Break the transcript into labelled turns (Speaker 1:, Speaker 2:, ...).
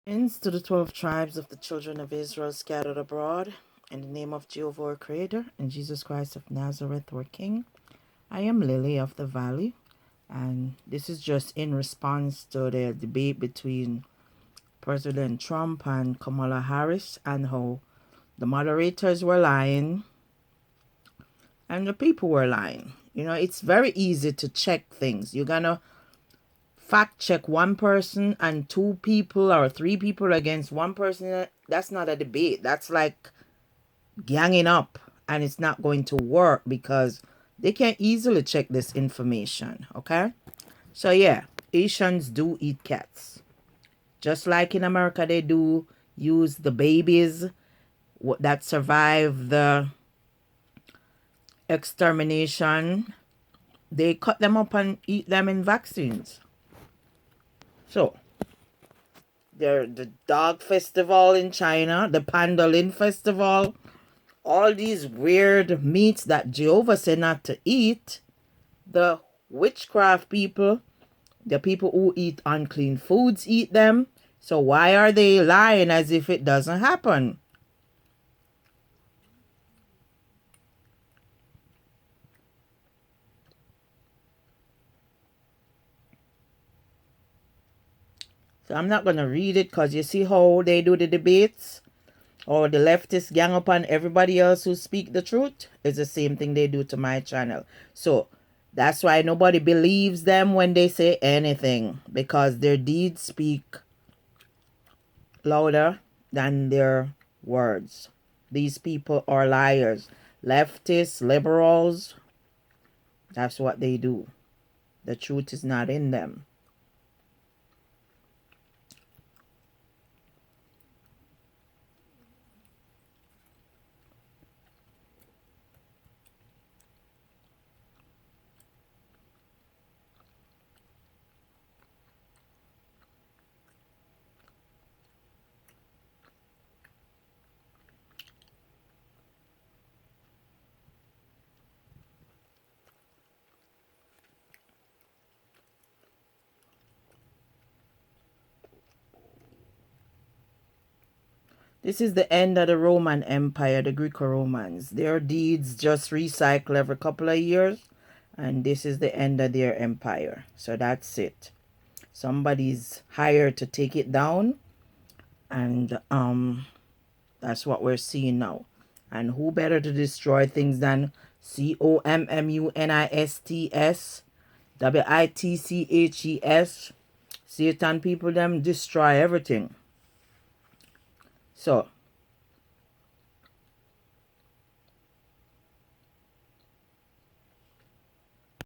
Speaker 1: Ends to the 12 tribes of the children of Israel scattered abroad, in the name of Jehovah our Creator and Jesus Christ of Nazareth our King. I am Lily of the Valley, and this is just in response to the debate between President Trump and Kamala Harris, and how the moderators were lying and the people were lying. You know, it's very easy to check things. You're gonna fact check one person and two people or three people against one person. That's not a debate. That's like ganging up, and it's not going to work because they can easily check this information. Okay, so yeah, Haitians do eat cats, just like in America they do use the babies that survive the extermination. They cut them up and eat them in vaccines. So the dog festival in China, the pandolin festival, all these weird meats that Jehovah said not to eat, the witchcraft people, the people who eat unclean foods eat them. So why are they lying as if it doesn't happen? So I'm not going to read it because you see how they do the debates? Or the leftists gang up on everybody else who speak the truth. It's the same thing they do to my channel. So that's why nobody believes them when they say anything, because their deeds speak louder than their words. These people are liars. Leftists, liberals, that's what they do. The truth is not in them. This is the end of the Roman Empire, the Greco-Romans. Their deeds just recycle every couple of years, and this is the end of their empire. So that's it. Somebody's hired to take it down, and that's what we're seeing now. And who better to destroy things than COMMUNISTS, WITCHES? Satan people them destroy everything. So